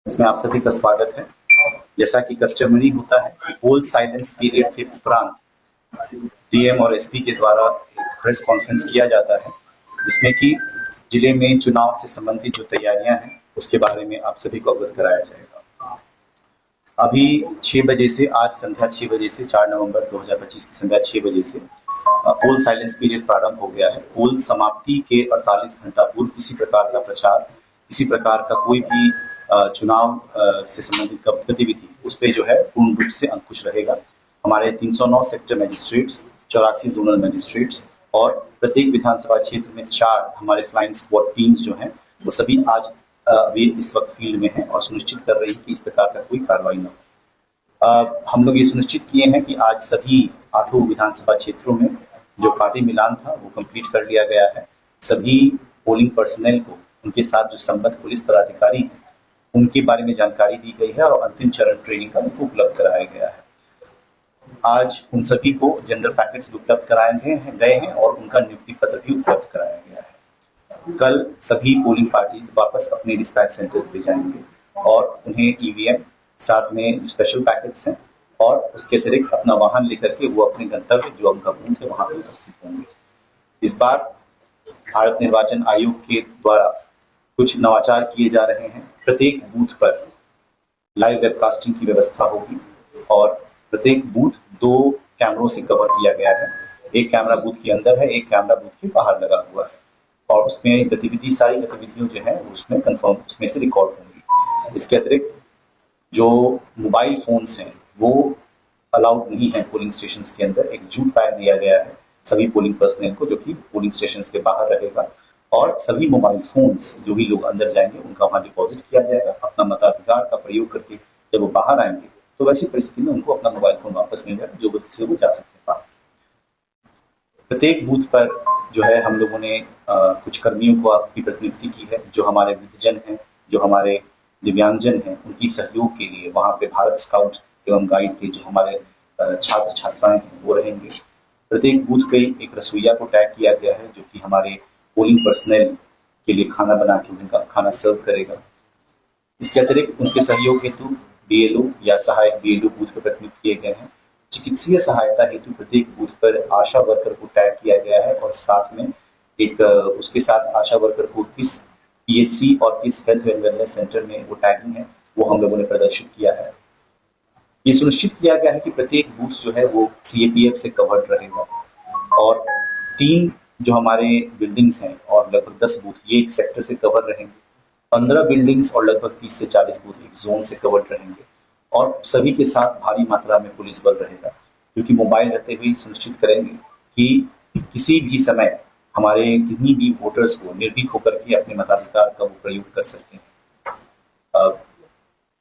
इसमें आप सभी का स्वागत है। जैसा कि कस्टमरी होता है, पोल साइलेंस पीरियड के उपरांत डीएम और एसपी के द्वारा एक प्रेस कॉन्फ्रेंस किया जाता है, जिसमें कि जिले में चुनाव से संबंधित जो तैयारियां हैं उसके बारे में आप सभी को अवगत कराया जाएगा। अभी 6 बजे से, आज संध्या 6 बजे से 4 नवंबर 2025 की संध्या 6 बजे से पोल साइलेंस पीरियड प्रारंभ हो गया है। पोल समाप्ति के 48 घंटा पूर्व किसी प्रकार का प्रचार, किसी प्रकार का कोई भी चुनाव से संबंधित गतिविधि उस पर जो है पूर्ण रूप से अंकुश रहेगा। हमारे 309 सेक्टर मजिस्ट्रेट्स, 84 जोनल मजिस्ट्रेट्स और प्रत्येक विधानसभा क्षेत्र में 4 हमारे फ्लाइंग स्क्वाड टीम्स जो हैं वो सभी आज अभी इस वक्त फील्ड में हैं और सुनिश्चित कर रही है कि इस प्रकार का कोई कार्रवाई न हो। हम लोग ये सुनिश्चित किए हैं कि आज सभी 8 विधानसभा क्षेत्रों में जो पार्टी मिलान था वो कंप्लीट कर लिया गया है। सभी पोलिंग पर्सनल को उनके साथ जो संबद्ध पुलिस पदाधिकारी हैं उनके बारे में जानकारी दी गई है और अंतिम चरण ट्रेनिंग का उनको उपलब्ध कराया गया है। आज उन सभी को जनरल पैकेट्स उपलब्ध कराए गए हैं और उनका नियुक्ति पत्र भी उपलब्ध कराया गया है। कल सभी पोलिंग पार्टीज वापस अपने डिस्पैच सेंटर्स पे जाएंगे और उन्हें ईवीएम, साथ में स्पेशल पैकेट्स हैं और उसके अतिरिक्त अपना वाहन लेकर के वो अपने गंतव्य जो उनका बूथ है वहां पर उपस्थित होंगे। इस बार भारत निर्वाचन आयोग के द्वारा कुछ नवाचार किए जा रहे हैं। प्रत्येक बूथ पर लाइव वेबकास्टिंग की व्यवस्था होगी और प्रत्येक बूथ 2 कैमरों से कवर किया गया है। एक कैमरा बूथ के अंदर है, एक कैमरा बूथ के बाहर लगा हुआ है और उसमें सारी गतिविधियां जो है उसमें कंफर्म उसमें से रिकॉर्ड होंगी। इसके अतिरिक्त जो मोबाइल फोन्स हैं वो अलाउड नहीं है पोलिंग स्टेशन के अंदर। एक जूट पैक दिया गया है सभी पोलिंग पर्सनल को, जो कि पोलिंग स्टेशन के बाहर रहेगा और सभी मोबाइल फोन्स जो भी लोग अंदर जाएंगे उनका वहां डिपॉजिट किया जाएगा। अपना मताधिकार का प्रयोग करके जब वो बाहर आएंगे तो वैसी परिस्थिति में उनको अपना मोबाइल फोन वापस मिल जाएगा जो से वो जा सकते हैं। प्रत्येक बूथ पर जो है हम लोगों ने कुछ कर्मियों को आपकी प्रतिनियुक्ति की है। जो हमारे वृद्धजन हैं, जो हमारे दिव्यांगजन हैं, उनकी सहयोग के लिए वहां पे भारत स्काउट एवं गाइड के जो हमारे छात्र छात्राएं हैं वो रहेंगे। प्रत्येक बूथ पे एक रसोईया को टैग किया गया है जो कि हमारे पोलिंग पर्सनल के लिए खाना बना के उनका खाना सर्व करेगा। इसके अतिरिक्त उनके सहयोग हेतु बीएलओ या सहायक बीएलओ बूथ पर प्रतिनियुक्त किए गए हैं। चिकित्सीय सहायता हेतु प्रत्येक बूथ पर आशा वर्कर को टैग किया गया है और साथ में एक उसके साथ आशा वर्कर को किस पीएचसी और किस हेल्थ एंड वेलनेस सेंटर में वो टैगिंग है वो हम लोगों ने प्रदर्शित किया है। ये सुनिश्चित किया गया है कि प्रत्येक बूथ जो है वो सीएपीएफ से कवर्ड रहेगा और 3 जो हमारे बिल्डिंग्स हैं और लगभग 10 बूथ ये एक सेक्टर से कवर रहेंगे। 15 बिल्डिंग्स और लगभग 30 से 40 बूथ एक जोन से कवर्ड रहेंगे और सभी के साथ भारी मात्रा में पुलिस बल रहेगा, क्योंकि मोबाइल रहते हुए सुनिश्चित करेंगे कि किसी भी समय हमारे किन्हीं भी वोटर्स को निर्भीक होकर के अपने मताधिकार का वो प्रयोग कर सकते हैं।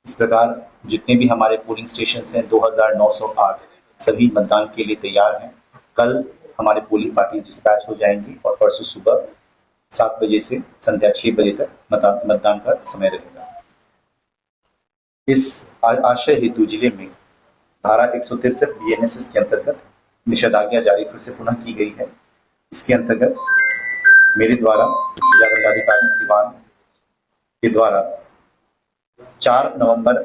इस प्रकार जितने भी हमारे पोलिंग स्टेशन हैं 2908 सभी मतदान के लिए तैयार हैं। कल हमारे पोलिंग पार्टीज डिस्पैच हो जाएंगी और परसों सुबह 7 बजे से संध्या 6 बजे तक मतदान का समय रहेगा। इस आशय हेतु जिले में धारा 163 बीएनएसएस के अंतर्गत निषेधाज्ञा जारी फिर से पुनः की गई है। इसके अंतर्गत मेरे द्वारा जिला दंडाधिकारी सिवान के द्वारा 4 नवंबर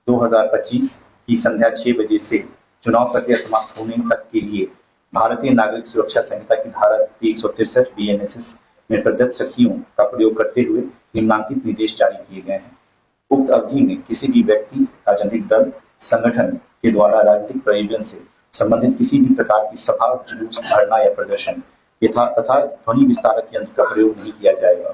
2025 की संध्या 6 बजे से चुनाव प्रक्रिया समाप्त होने तक के लिए भारतीय नागरिक सुरक्षा संहिता की धारा 163 बीएनएसएस में प्रदत्त शक्तियों का प्रयोग करते हुए निम्नांकित निर्देश जारी किए गए हैं। उक्त अवधि में किसी भी व्यक्ति, राजनीतिक दल, संगठन के द्वारा राजनीतिक प्रयोजन से संबंधित किसी भी प्रकार की सभा, जुलूस, धरना या प्रदर्शन तथा ध्वनि विस्तारक यंत्र का प्रयोग नहीं किया जाएगा।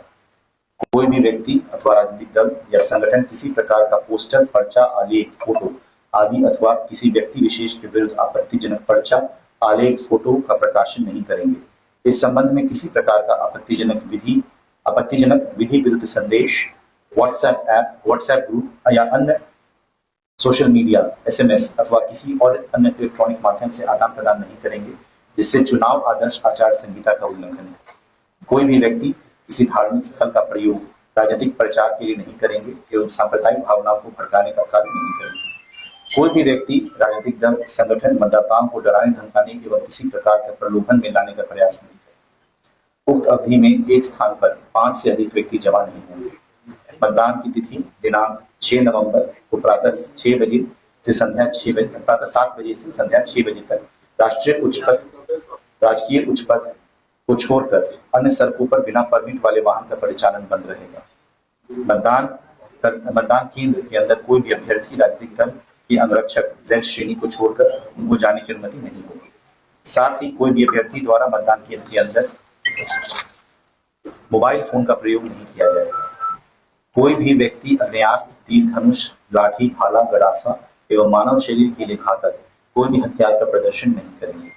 कोई भी व्यक्ति अथवा राजनीतिक दल या संगठन किसी प्रकार का पोस्टर, पर्चा, आलेख, फोटो आदि अथवा किसी व्यक्ति विशेष के विरुद्ध आपत्तिजनक पर्चा, आलेख, फोटो का प्रकाशन नहीं करेंगे। इस संबंध में किसी प्रकार का आपत्तिजनक विधि विरुद्ध संदेश व्हाट्सएप ग्रुप या अन्य सोशल मीडिया, एसएमएस अथवा किसी और अन्य इलेक्ट्रॉनिक माध्यम से आदान प्रदान नहीं करेंगे जिससे चुनाव आदर्श आचार संहिता का उल्लंघन है। कोई भी व्यक्ति किसी धार्मिक स्थल का प्रयोग राजनीतिक प्रचार के लिए नहीं करेंगे एवं सांप्रदायिक भावनाओं को भड़काने का कार्य नहीं करेंगे। कोई भी व्यक्ति, राजनीतिक दल, संगठन मतदाताओं को डराने, धमकाने एवं किसी प्रकार के प्रलोभन में लाने का प्रयास नहीं करेंगे। उक्त अवधि में एक स्थान पर 5 से अधिक व्यक्ति जमा नहीं होंगे। मतदान की तिथि दिनांक 6 नवंबर को प्रातः 6 बजे से संध्या 6 बजे, प्रातः 7 बजे से संध्या 6 बजे तक राजकीय उच्च पथ को छोड़कर अन्य सड़कों पर बिना परमिट वाले वाहन का परिचालन बंद रहेगा। मतदान केंद्र के अंदर कोई भी अभ्यर्थी राजनीतिक दल की अंगरक्षक Z श्रेणी को छोड़कर उनको जाने की अनुमति नहीं होगी। साथ ही कोई भी अभ्यर्थी द्वारा मतदान केंद्र के अंदर मोबाइल फोन का प्रयोग नहीं किया जाएगा। कोई भी व्यक्ति अग्नेयास्त्र, तीर धनुष, लाठी, भाला, गड़ासा एवं मानव शरीर के लिए घातक कोई भी हथियार का प्रदर्शन नहीं करेंगे।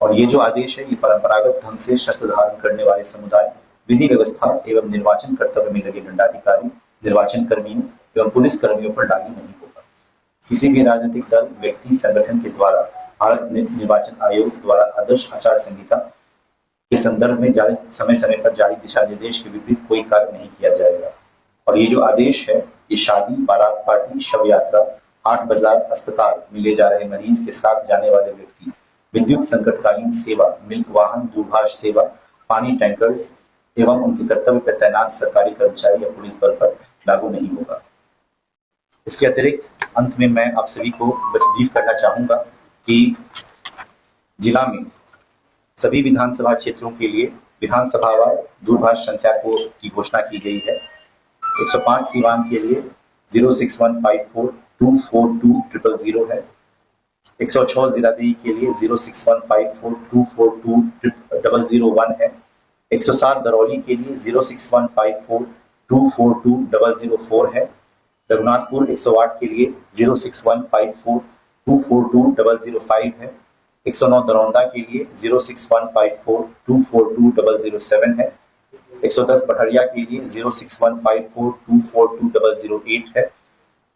और ये जो आदेश है ये परंपरागत ढंग से शस्त्र धारण करने वाले समुदाय, विधि व्यवस्था एवं निर्वाचन कर्तव्य में लगे दंडाधिकारी, निर्वाचन कर्मियों एवं पुलिस कर्मियों पर लागू नहीं होगा। किसी भी राजनीतिक दल, व्यक्ति, संगठन के द्वारा भारत निर्वाचन आयोग द्वारा आदर्श आचार संहिता के संदर्भ में जारी समय समय पर जारी दिशा निर्देश के विपरीत कोई कार्य नहीं किया जाएगा। और ये जो आदेश है ये शादी, बारात पार्टी, शव यात्रा, हाट बाजार, अस्पताल में ले जा रहे मरीज के साथ जाने वाले व्यक्ति, विद्युत संकटकालीन सेवा, मिल्क वाहन, दूरभाष सेवा, पानी टैंकर्स एवं उनके कर्तव्य पर तैनात सरकारी कर्मचारी या पुलिस बल पर लागू नहीं होगा। इसके अतिरिक्त अंत में मैं आप सभी को बस ब्रीफ करना चाहूंगा कि जिला में सभी विधानसभा क्षेत्रों के लिए विधानसभावार दूरभाष संख्या की घोषणा की गई है। 105 सीवान के लिए 06154242000 है। 106 जिलादेही के लिए 06154242001 है। 107 दरौली के लिए 06154242004 है। रघुनाथपुर 108 के लिए 06154242005 है। 109 दरौंदा के लिए 06154242007 है। 110 पठरिया के लिए 06154242008 है।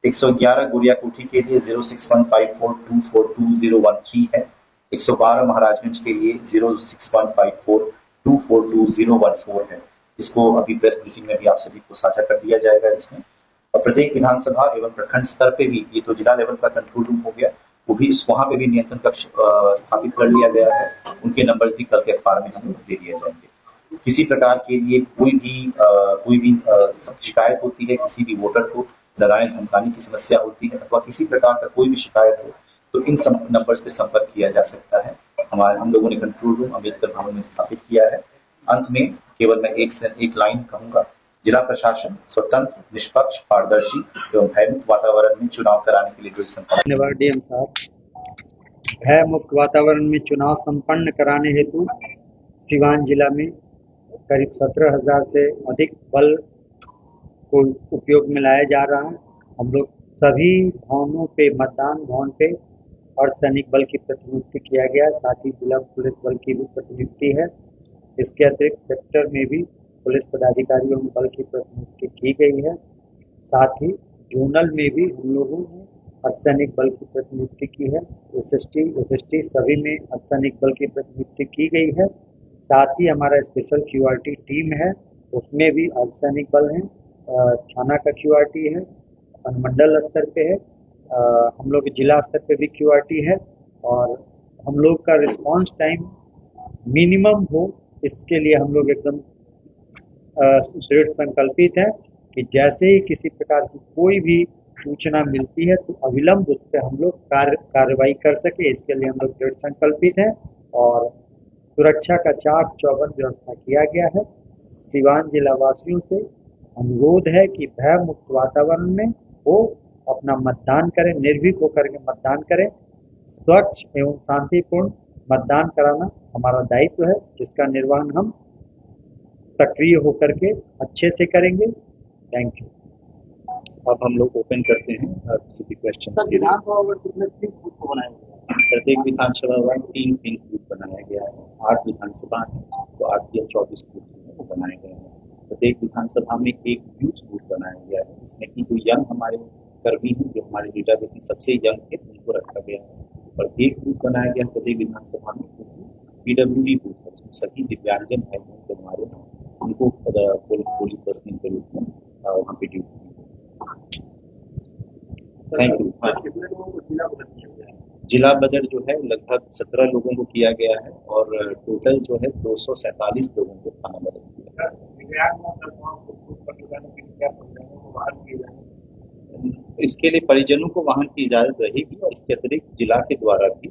111 गुड़िया कोठी के लिए 06154242013 है। 112 महाराजगंज के लिए 06154242014 है। इसको अभी प्रेस ब्रीफिंग में भी आप सभी को साझा कर दिया जाएगा इसमें। और प्रत्येक विधानसभा एवं प्रखंड स्तर पे भी, ये तो जिला लेवल का कंट्रोल रूम हो गया, वो भी वहां पे भी नियंत्रण कक्ष स्थापित कर लिया गया है। उनके नंबर्स भी कल के अखबार में हमें दे दिए जाएंगे। किसी प्रकार के लिए कोई भी शिकायत होती है, किसी भी वोटर को डराने धमकाने की समस्या होती है अथवा किसी प्रकार का कोई भी शिकायत हो तो इन नंबर्स पे संपर्क किया जा सकता है। हम लोगों ने कंट्रोल रूम अम्बेडकर भवन में स्थापित किया है। अंत में केवल मैं एक लाइन कहूंगा, जिला प्रशासन स्वतंत्र, निष्पक्ष, पारदर्शी एवं भयमुक्त वातावरण में चुनाव कराने के लिए दृढ़ संकल्प। धन्यवाद डीएम साहब। भय मुक्त वातावरण में चुनाव संपन्न कराने हेतु सिवान जिला में करीब 17,000 से अधिक बल को उपयोग में लाया जा रहा है। हम लोग सभी भवनों पे, मतदान भवन पे अर्धसैनिक बल की प्रतिनियुक्ति किया गया है, साथ ही जिला पुलिस बल की भी प्रतिनियुक्ति है। इसके अतिरिक्त सेक्टर में भी पुलिस पदाधिकारियों में बल की प्रतिनियुक्ति की गई है। साथ ही जोनल में भी हम लोगों ने अर्धसैनिक बल की प्रतिनियुक्ति की है। SST सभी में अर्धसैनिक बल की प्रतिनियुक्ति की गई है। साथ ही हमारा स्पेशल QRT टीम है, उसमें भी अर्धसैनिक बल है। थाना का QRT है, अनुमंडल स्तर पे है, हम लोग जिला स्तर पे भी QRT है। और हम लोग का रिस्पांस टाइम मिनिमम हो, इसके लिए हम लोग एकदम दृढ़ संकल्पित है कि जैसे ही किसी प्रकार की कोई भी सूचना मिलती है तो अविलंब उस पर हम लोग कार्रवाई कर सके, इसके लिए हम लोग दृढ़ संकल्पित हैं। और सुरक्षा का चाक चौबंद व्यवस्था किया गया है। सिवान जिला वासियों से अनुरोध है कि भय मुक्त वातावरण में वो अपना मतदान करें, निर्भीक होकर के मतदान करें। स्वच्छ एवं शांतिपूर्ण मतदान कराना हमारा दायित्व है, जिसका निर्वहन हम सक्रिय होकर के अच्छे से करेंगे। Thank you. अब हम लोग ओपन करते हैं किसी भी क्वेश्चन के लिए। प्रत्येक विधानसभा में 3 पिंक बूथ बनाया गया है। 8 विधानसभा है तो 8 या 24 बूथ बनाए गए हैं। प्रत्येक विधानसभा में एक यूथ बूथ बनाया गया है, जिसमें कि जो यंग हमारे कर्मी हैं, जो हमारे डेटाबेस में सबसे यंग है, उनको रखा गया है। और एक बूथ बनाया गया है प्रत्येक विधानसभा में, PWD बूथ है, जिसमें सभी दिव्यांगजन है जो हमारे उनको पुलिस पर्सनल के रूप में वहाँ पे ड्यूटी। Thank you. जिला बदल जो है लगभग 17 लोगों को किया गया है और टोटल जो है 247 लोगों को थाना बदल किया है। इसके लिए परिजनों को वाहन की इजाजत रहेगी और इसके अतिरिक्त जिला के द्वारा भी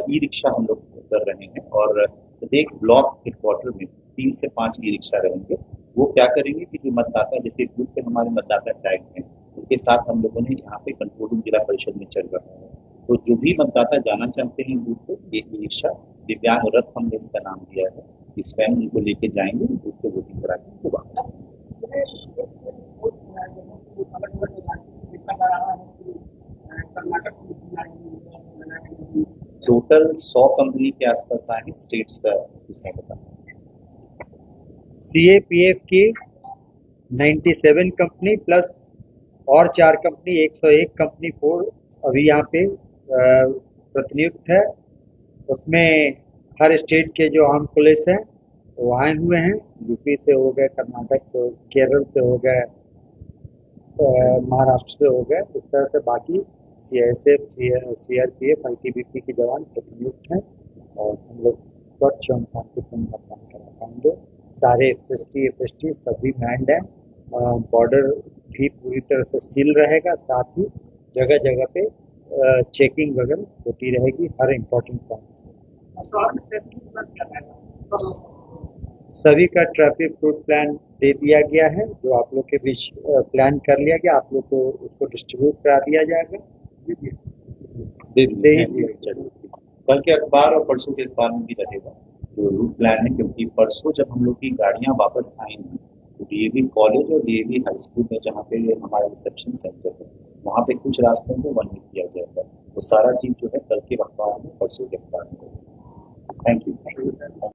ई रिक्शा हम लोग कर रहे हैं और प्रत्येक ब्लॉक हेडक्वार्टर में 3 से 5 ई रिक्शा रहेंगे। वो क्या करेंगे कि जो मतदाता जैसे बूथ पे हमारे मतदाता टैग हैं उनके साथ हम लोगों ने यहाँ पे कंट्रोल रूम जिला परिषद में चल रहा है, तो जो भी मतदाता जाना चाहते हैं बूथ पे एक ई रिक्शा दिव्यांग रथ हमने इसका नाम दिया है, इस वैन उनको लेके जाएंगे बूथ पे वोटिंग करा के उनको वापस आएंगे। टोटल 100 कंपनी के आसपास आए हैं, स्टेट्स का इसमें बता। CAPF की 97 कंपनी प्लस और 4 कंपनी 101 कंपनी फोर्स अभी यहाँ पे प्रतिनियुक्त है। उसमें हर स्टेट के जो आर्म पुलिस हैं वो आए हुए हैं, यूपी से हो गए, कर्नाटक से, केरल से हो गए, महाराष्ट्र से हो गए। इस तरह से बाकी CISF, CRPF, ITBP के जवान प्रतिनियुक्त हैं और हम लोग स्वच्छ और शांतिपूर्ण मतदान करा पाएंगे। सारे SST, FST सभी मैंड हैं। बॉर्डर भी पूरी तरह से सील रहेगा, साथ ही जगह जगह पे चेकिंग वगैरह होती रहेगी हर इम्पोर्टेंट पॉइंट्स। सभी का ट्रैफिक रूट प्लान दे दिया गया है, जो आप लोग के बीच प्लान कर लिया गया, आप लोग को उसको डिस्ट्रीब्यूट करा दिया जाएगा। कल के अखबार और परसों के अखबार में भी रहेगा जो रूट प्लान है, क्योंकि परसों जब हम लोग की गाड़ियां वापस आएंगी तो DAV कॉलेज और DAV हाई स्कूल में जहाँ पे हमारा रिसेप्शन सेंटर है वहाँ पे कुछ रास्तों को बंद किया जाएगा। वो सारा चीज जो है कल के अखबार में परसों के अखबार में। Thank you.